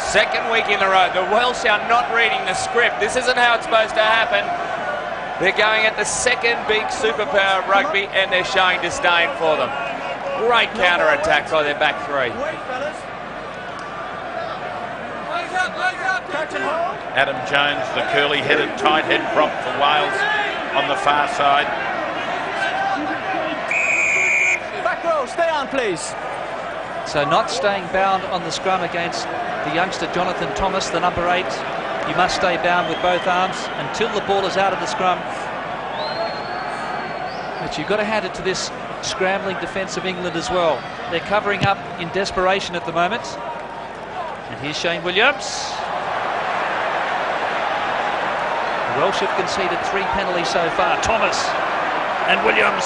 Second week in a row. The Welsh are not reading the script. This isn't how it's supposed to happen. They're going at the second big superpower of rugby and they're showing disdain for them. Great counter-attack by their back three. Adam Jones, the curly-headed, tight-head prop for Wales on the far side. Back row, stay on, please. So not staying bound on the scrum against the youngster Jonathan Thomas, the number 8. You must stay bound with both arms until the ball is out of the scrum. But you've got to hand it to this scrambling defence of England as well. They're covering up in desperation at the moment. And here's Shane Williams. The Welsh have conceded 3 penalties so far. Thomas and Williams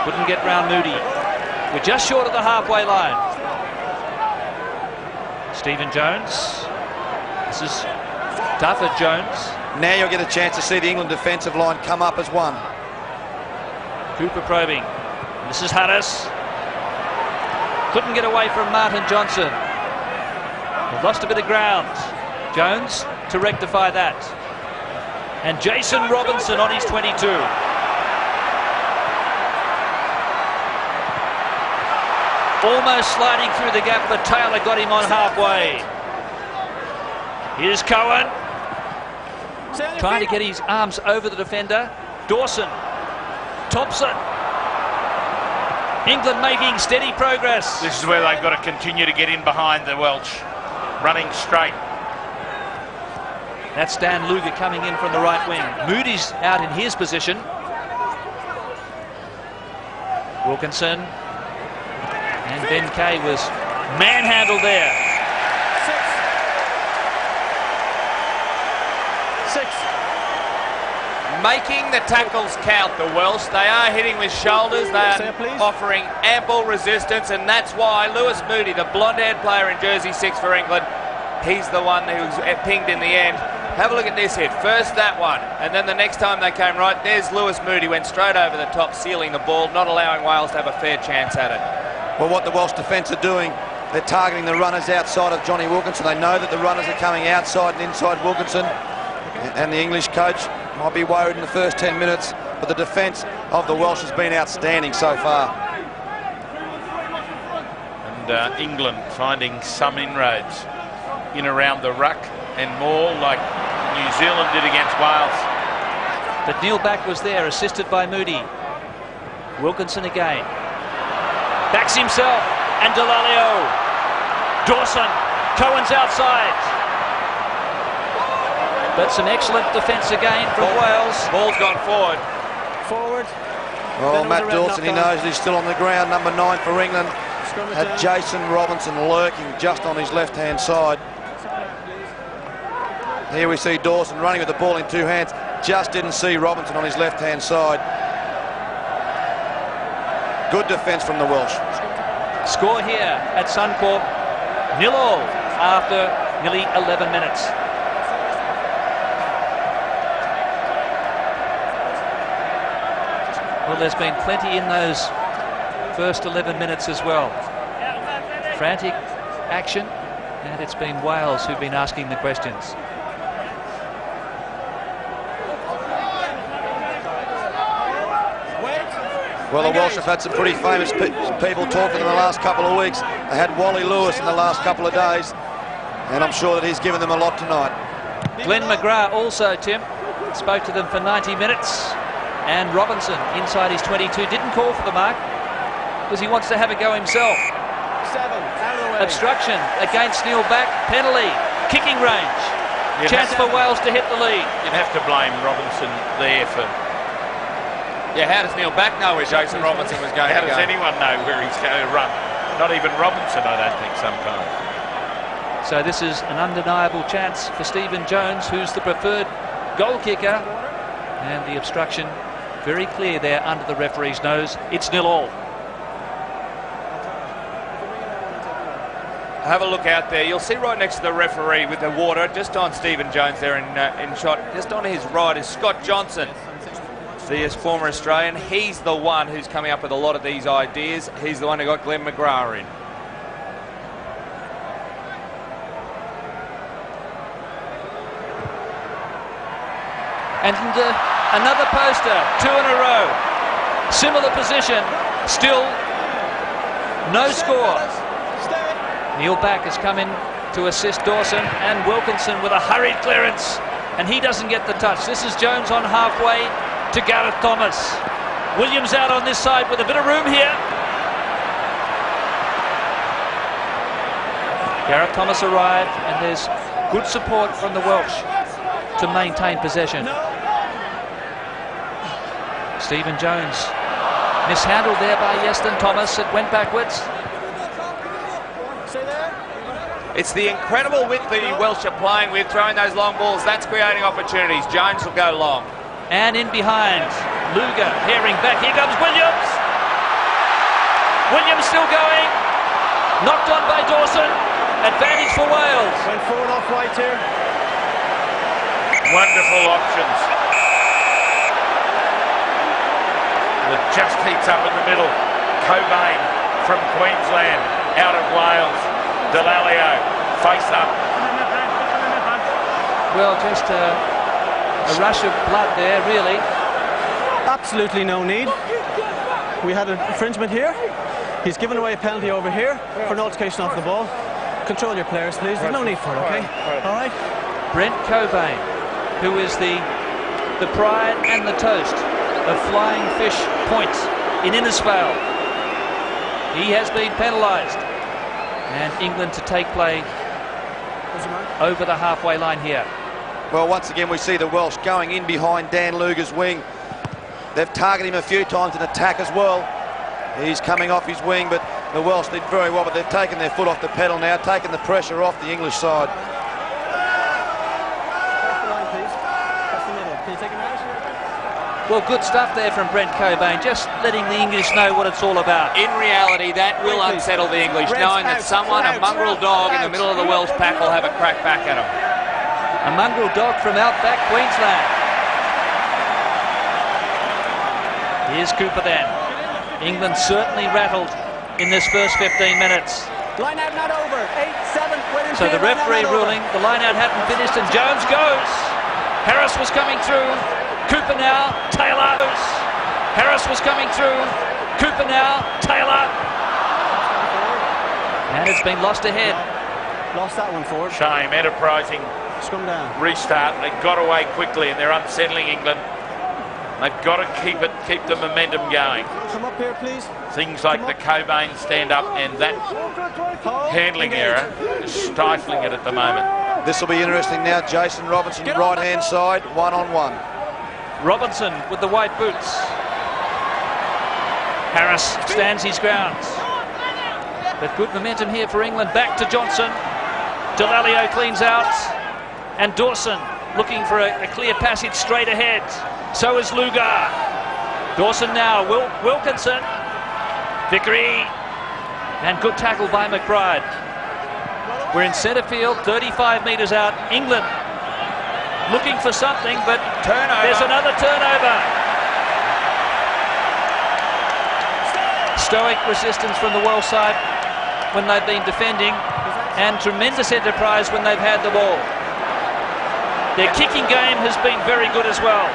couldn't get round Moody. We're just short of the halfway line. Stephen Jones. This is tougher Jones. Now you'll get a chance to see the England defensive line come up as one. Cooper probing. This is Harris. Couldn't get away from Martin Johnson. They've lost a bit of ground. Jones to rectify that. And Jason Robinson on his 22. Almost sliding through the gap, but Taylor got him on halfway. Here's Cohen. Trying to get his arms over the defender. Dawson. Thompson. England making steady progress. This is where they've got to continue to get in behind the Welsh. Running straight. That's Dan Luger coming in from the right wing. Moody's out in his position. Wilkinson. And Ben Kay was manhandled there. 6. Making the tackles count, the Welsh. They are hitting with shoulders. They are offering ample resistance, and that's why Lewis Moody, the blonde-haired player in jersey 6 for England, he's the one who's pinged in the end. Have a look at this hit. First that one, and then the next time they came right, there's Lewis Moody, went straight over the top, sealing the ball, not allowing Wales to have a fair chance at it. Well, what the Welsh defence are doing, they're targeting the runners outside of Johnny Wilkinson. They know that the runners are coming outside and inside Wilkinson, and the English coach might be worried in the first 10 minutes, but the defence of the Welsh has been outstanding so far. And England finding some inroads in around the ruck and more like New Zealand did against Wales. But Neil Back was there, assisted by Moody. Wilkinson again. Backs himself, and Delalio. Dawson, Cohen's outside. But some excellent defence again from Wales. Ball's gone forward. Forward. Oh, Matt Dawson, he knows he's still on the ground. Number 9 for England. Had Jason Robinson lurking just on his left-hand side. Here we see Dawson running with the ball in 2 hands. Just didn't see Robinson on his left-hand side. Good defence from the Welsh. Score here at Suncorp, 0-0 after nearly 11 minutes. Well, there's been plenty in those first 11 minutes as well. Frantic action, and it's been Wales who've been asking the questions. Well, the Welsh have had some pretty famous people talk to them in the last couple of weeks. They had Wally Lewis in the last couple of days, and I'm sure that he's given them a lot tonight. Glenn McGrath also, Tim, spoke to them for 90 minutes. And Robinson, inside his 22, didn't call for the mark because he wants to have a go himself. 7, out of the way. Obstruction against Neil Back, penalty, kicking range. Chance for Wales to hit the lead. You'd have to blame Robinson there for... Yeah, how does Neil Back know where Jason Robinson was going to go? How does anyone know where he's going to run? Not even Robinson, I don't think, sometimes. So this is an undeniable chance for Stephen Jones, who's the preferred goal kicker. And the obstruction very clear there under the referee's nose. It's 0-0. Have a look out there. You'll see right next to the referee with the water, just on Stephen Jones there in shot. Just on his right is Scott Johnson, the former Australian. He's the one who's coming up with a lot of these ideas. He's the one who got Glenn McGrath in. And another poster, 2 in a row. Similar position, still no score. Neil Back has come in to assist Dawson, and Wilkinson with a hurried clearance, and he doesn't get the touch. This is Jones on halfway to Gareth Thomas. Williams out on this side with a bit of room here. Gareth Thomas arrived, and there's good support from the Welsh to maintain possession. Stephen Jones mishandled there by Yeston Thomas. It went backwards. It's the incredible width the Welsh are playing with, throwing those long balls. That's creating opportunities. Jones will go long. And in behind, Luger herring back. Here comes Williams. Williams still going. Knocked on by Dawson. Advantage for Wales. Went forward off right here. Wonderful options. It just heats up in the middle. Cobain from Queensland, out of Wales. Delalio, face up. Well, just a rush of blood there, really. Absolutely no need. We had an infringement here. He's given away a penalty over here for an altercation off the ball. Control your players, please. There's no need for it, okay? All right. Brent Cobain, who is the pride and the toast of Flying Fish Point in Innisfail. He has been penalised. And England to take play over the halfway line here. Well, once again, we see the Welsh going in behind Dan Luger's wing. They've targeted him a few times in attack as well. He's coming off his wing, but the Welsh did very well, but they've taken their foot off the pedal now, taken the pressure off the English side. Well, good stuff there from Brent Cobain, just letting the English know what it's all about. In reality, that will unsettle the English, knowing that someone, a mongrel dog in the middle of the Welsh pack, will have a crack back at them. A mongrel dog from outback Queensland. Here's Cooper then. England certainly rattled in this first 15 minutes. Line out, not over. 8-7. So the referee ruling, the line out hadn't finished, and Jones goes. Harris was coming through. Cooper now, Taylor. Harris was coming through. Cooper now, Taylor. And it's been lost ahead. Lost that one forward. Shame, enterprising Scrum down. restart. They got away quickly and they're unsettling England. They've got to keep the momentum going. Come up here, please. Things like the Cobain stand-up and that handling error is stifling it at the moment. This will be interesting now. Jason Robinson, right-hand side, one-on-one. Robinson with the white boots. Harris stands his ground. But good momentum here for England. Back to Johnson. Delalio cleans out. And Dawson looking for a clear passage straight ahead. So is Luger. Dawson now. Wilkinson. Vickery. And good tackle by McBride. We're in centre field, 35 metres out. England looking for something, but turnover. There's another turnover. Stoic resistance from the Welsh side when they've been defending, and tremendous enterprise when they've had the ball. Their kicking game has been very good as well.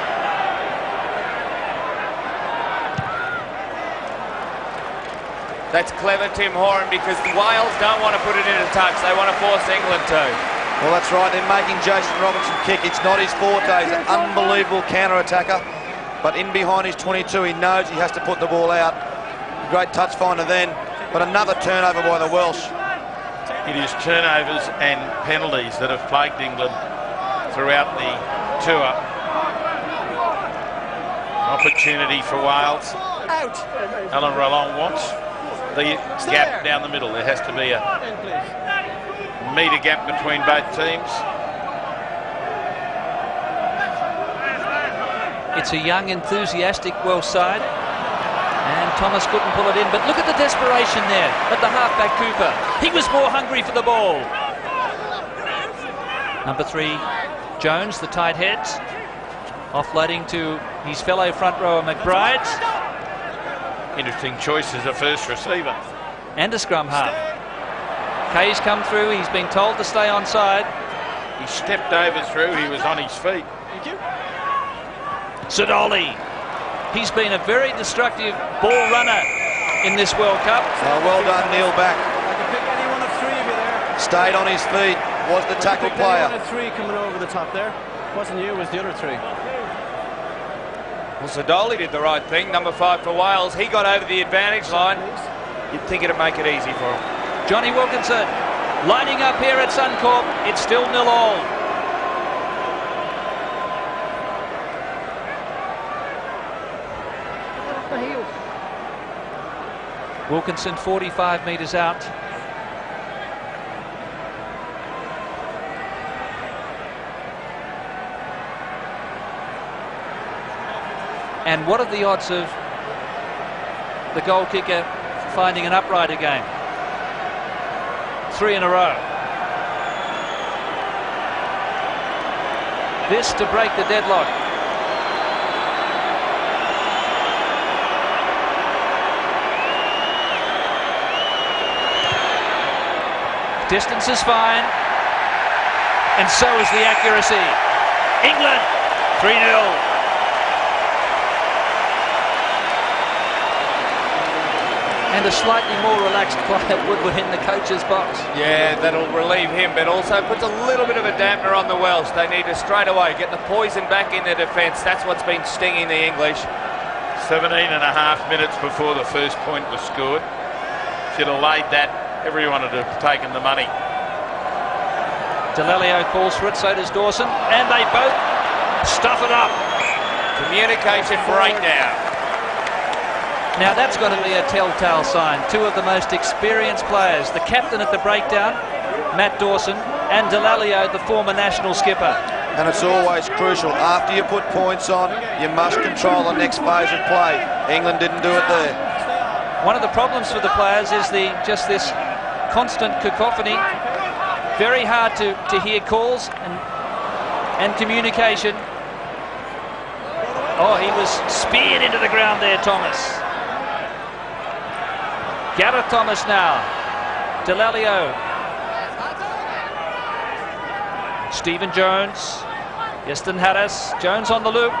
That's clever, Tim Horan, because Wales don't want to put it into touch. They want to force England to. Well, that's right. They're making Jason Robinson kick. It's not his forte. He's an unbelievable counter-attacker. But in behind his 22, he knows he has to put the ball out. Great touch finder then. But another turnover by the Welsh. It is turnovers and penalties that have plagued England throughout the tour. Opportunity for Wales. Out. Alan Roland wants the gap down the middle. There has to be a metre gap between both teams. It's a young, enthusiastic Welsh side, and Thomas couldn't pull it in. But look at the desperation there at the halfback Cooper. He was more hungry for the ball. Number 3, Jones, the tight head, offloading to his fellow front rower McBride. Interesting choice as a first receiver. And a scrum half. Kay's come through. He's been told to stay onside. He stepped over through. He was on his feet. Thank you. Sidoli. He's been a very destructive ball runner in this World Cup. Well done, Neil back. I could pick any one of three of you there. Stayed on his feet, was the tackle player. One of three coming over the top there. Wasn't you, it was the other three. Well, Sidoli did the right thing. Number 5 for Wales. He got over the advantage line. You'd think it'd make it easy for him. Johnny Wilkinson lining up here at Suncorp. It's still 0-all. Wilkinson 45 metres out. And what are the odds of the goal kicker finding an upright again? 3 in a row. This to break the deadlock. Distance is fine, and so is the accuracy. England 3-0. And a slightly more relaxed Clive Woodward in the coach's box. Yeah, that'll relieve him, but also puts a little bit of a dampener on the Welsh. They need to straight away get the poison back in their defence. That's what's been stinging the English. 17 and a half minutes before the first point was scored. Should have laid that. Everyone would have taken the money. Delalio calls for it, so does Dawson, and they both stuff it up. Communication breakdown. Now that's got to be a telltale sign. Two of the most experienced players, the captain at the breakdown, Matt Dawson, and Delalio, the former national skipper. And it's always crucial. After you put points on, you must control the next phase of play. England didn't do it there. One of the problems for the players is just this constant cacophony. Very hard to hear calls and communication. Oh, he was speared into the ground there, Thomas. Gareth Thomas now. Delalio. Stephen Jones. Easton Harris. Jones on the loop.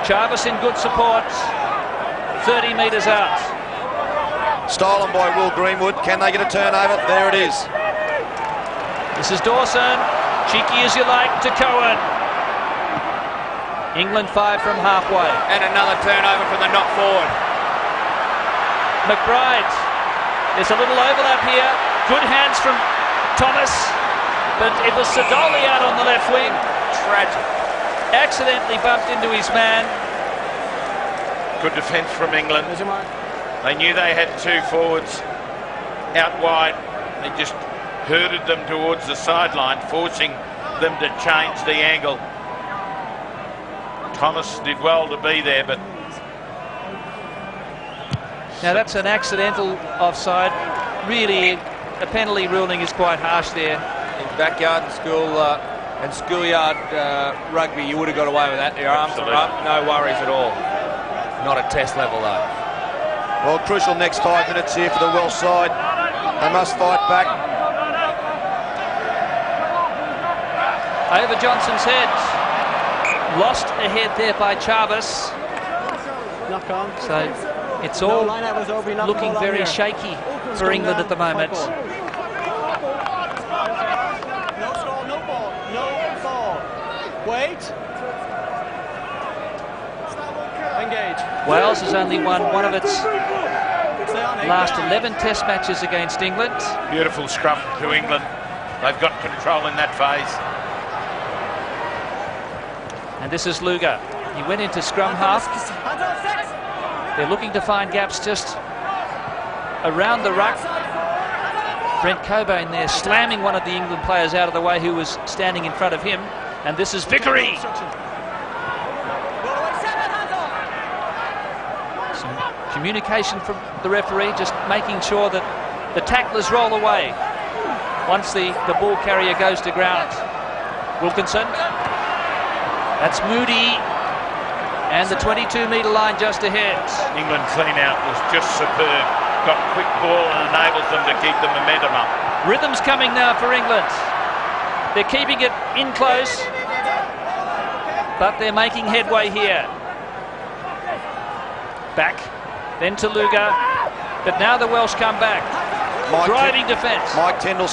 Jarvis in good support. 30 metres out. Stolen by Will Greenwood. Can they get a turnover? There it is. This is Dawson. Cheeky as you like to Cohen. England 5 from halfway. And another turnover from the knock forward. McBride. There's a little overlap here. Good hands from Thomas. But it was Sidoli out on the left wing. Tragic. Accidentally bumped into his man. Good defence from England. They knew they had two forwards out wide. They just herded them towards the sideline, forcing them to change the angle. Thomas did well to be there, but... Now that's an accidental offside. Really, a penalty ruling is quite harsh there. In backyard and schoolyard rugby, you would have got away with that. Your arms are up, no worries at all. Not a test level though. Well, crucial next 5 minutes here for the Welsh side. They must fight back. Over Johnson's head. Lost a head there by Jarvis. Knock on. So it's all looking very shaky for England at the moment. No score, no ball, no ball. Wait. Engage. Wales has only won one of its last 11 test matches against England. Beautiful scrum to England. They've got control in that phase. And this is Luger. He went into scrum half. They're looking to find gaps just around the ruck. Brent Cobain there slamming one of the England players out of the way who was standing in front of him. And this is Vickery. Some communication from the referee, just making sure that the tacklers roll away once the ball carrier goes to ground. Wilkinson. That's Moody. And the 22-metre line just ahead. England clean out was just superb. Got quick ball and enables them to keep the momentum up. Rhythm's coming now for England. They're keeping it in close. but they're making headway here. Back, then to Luga, but now the Welsh come back. Driving defence. Mike Tyndall